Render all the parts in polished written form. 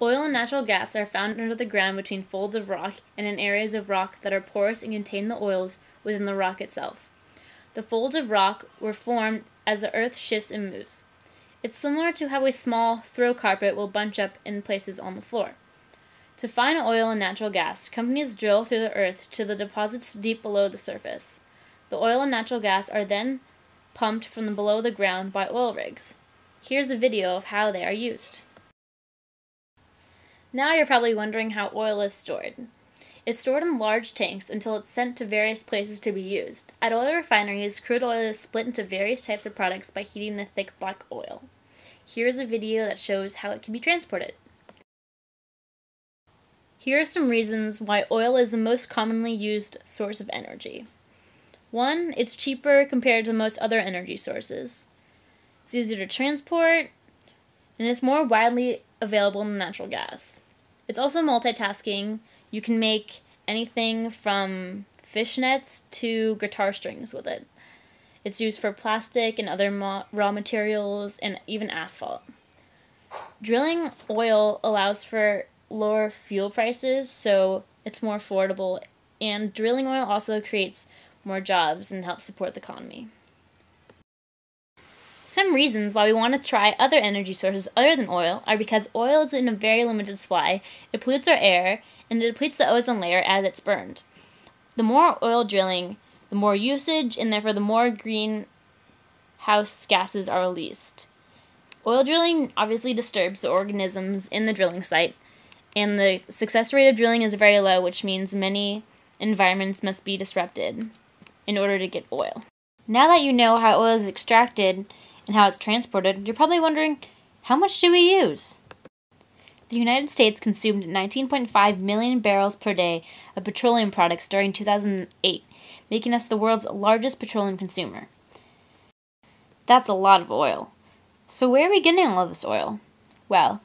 Oil and natural gas are found under the ground between folds of rock and in areas of rock that are porous and contain the oils within the rock itself. The folds of rock were formed as the earth shifts and moves. It's similar to how a small throw carpet will bunch up in places on the floor. To find oil and natural gas, companies drill through the earth to the deposits deep below the surface. The oil and natural gas are then pumped from below the ground by oil rigs. Here's a video of how they are used. Now you're probably wondering how oil is stored. It's stored in large tanks until it's sent to various places to be used. At oil refineries, crude oil is split into various types of products by heating the thick black oil. Here's a video that shows how it can be transported. Here are some reasons why oil is the most commonly used source of energy. 1. It's cheaper compared to most other energy sources. It's easier to transport, and it's more widely available than natural gas. It's also multitasking. You can make anything from fishnets to guitar strings with it. It's used for plastic and other raw materials and even asphalt. Drilling oil allows for lower fuel prices, so it's more affordable, and drilling oil also creates more jobs and helps support the economy. Some reasons why we want to try other energy sources other than oil are because oil is in a very limited supply, it pollutes our air, and it depletes the ozone layer as it's burned. The more oil drilling, the more usage, and therefore the more greenhouse gases are released. Oil drilling obviously disturbs the organisms in the drilling site, and the success rate of drilling is very low, which means many environments must be disrupted in order to get oil. Now that you know how oil is extracted and how it's transported, you're probably wondering, how much do we use? The United States consumed 19.5 million barrels per day of petroleum products during 2008, making us the world's largest petroleum consumer. That's a lot of oil. So where are we getting all of this oil? Well,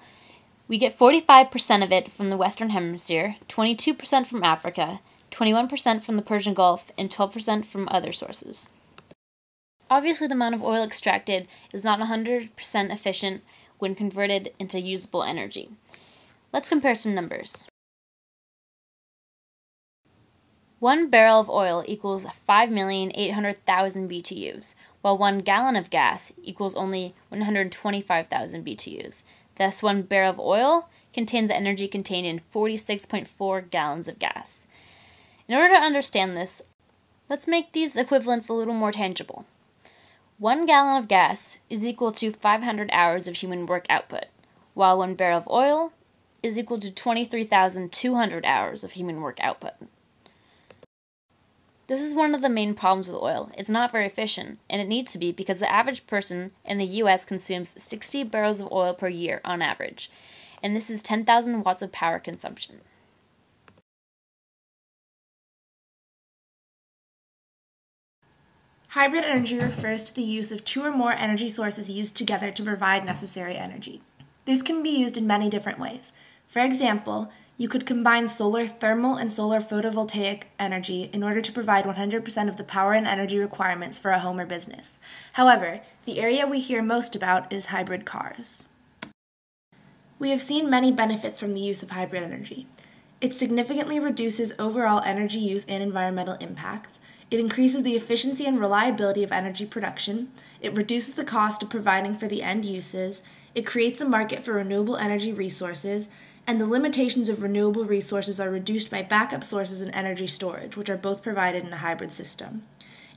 we get 45% of it from the Western Hemisphere, 22% from Africa, 21% from the Persian Gulf, and 12% from other sources. Obviously, the amount of oil extracted is not 100% efficient when converted into usable energy. Let's compare some numbers. 1 barrel of oil equals 5,800,000 BTUs, while 1 gallon of gas equals only 125,000 BTUs. Thus, 1 barrel of oil contains the energy contained in 46.4 gallons of gas. In order to understand this, let's make these equivalents a little more tangible. 1 gallon of gas is equal to 500 hours of human work output, while 1 barrel of oil is equal to 23,200 hours of human work output. This is one of the main problems with oil. It's not very efficient, and it needs to be because the average person in the US consumes 60 barrels of oil per year on average, and this is 10,000 watts of power consumption. Hybrid energy refers to the use of 2 or more energy sources used together to provide necessary energy. This can be used in many different ways. For example, you could combine solar thermal and solar photovoltaic energy in order to provide 100% of the power and energy requirements for a home or business. However, the area we hear most about is hybrid cars. We have seen many benefits from the use of hybrid energy. It significantly reduces overall energy use and environmental impacts. It increases the efficiency and reliability of energy production. It reduces the cost of providing for the end uses. It creates a market for renewable energy resources, and the limitations of renewable resources are reduced by backup sources and energy storage, which are both provided in a hybrid system.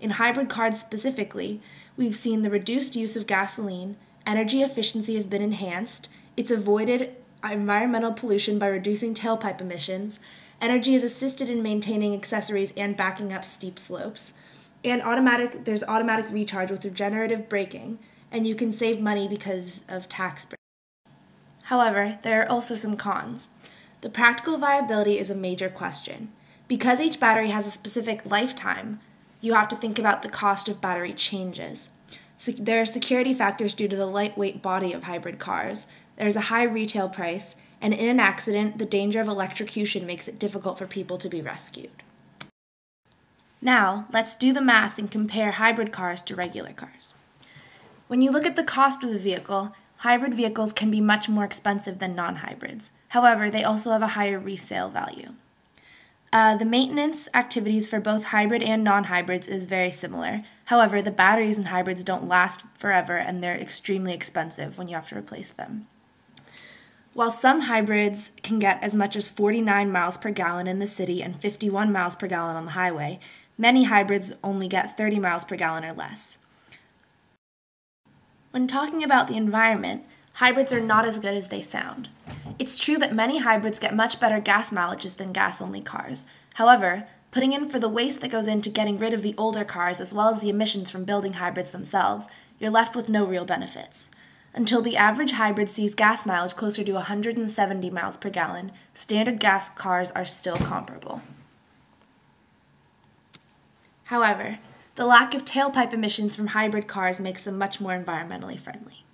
In hybrid cars specifically, we've seen the reduced use of gasoline, energy efficiency has been enhanced, it's avoided environmental pollution by reducing tailpipe emissions, energy is assisted in maintaining accessories and backing up steep slopes, and there's automatic recharge with regenerative braking, and you can save money because of tax breaks. However, there are also some cons. The practical viability is a major question. Because each battery has a specific lifetime, you have to think about the cost of battery changes. So there are security factors due to the lightweight body of hybrid cars. There's a high retail price, and in an accident, the danger of electrocution makes it difficult for people to be rescued. Now, let's do the math and compare hybrid cars to regular cars. When you look at the cost of the vehicle, hybrid vehicles can be much more expensive than non-hybrids. However, they also have a higher resale value. The maintenance activities for both hybrid and non-hybrids is very similar. However, the batteries in hybrids don't last forever and they're extremely expensive when you have to replace them. While some hybrids can get as much as 49 miles per gallon in the city and 51 miles per gallon on the highway, many hybrids only get 30 miles per gallon or less. When talking about the environment, hybrids are not as good as they sound. It's true that many hybrids get much better gas mileages than gas-only cars. However, putting in for the waste that goes into getting rid of the older cars as well as the emissions from building hybrids themselves, you're left with no real benefits. Until the average hybrid sees gas mileage closer to 170 miles per gallon, standard gas cars are still comparable. However, the lack of tailpipe emissions from hybrid cars makes them much more environmentally friendly.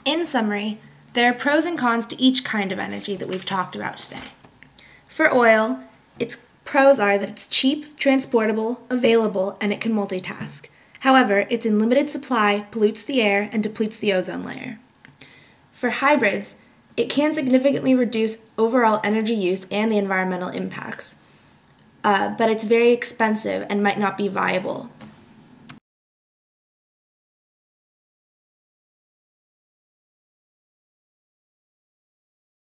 In summary, there are pros and cons to each kind of energy that we've talked about today. For oil, its pros are that it's cheap, transportable, available, and it can multitask. However, it's in limited supply, pollutes the air, and depletes the ozone layer. For hybrids, it can significantly reduce overall energy use and the environmental impacts, but it's very expensive and might not be viable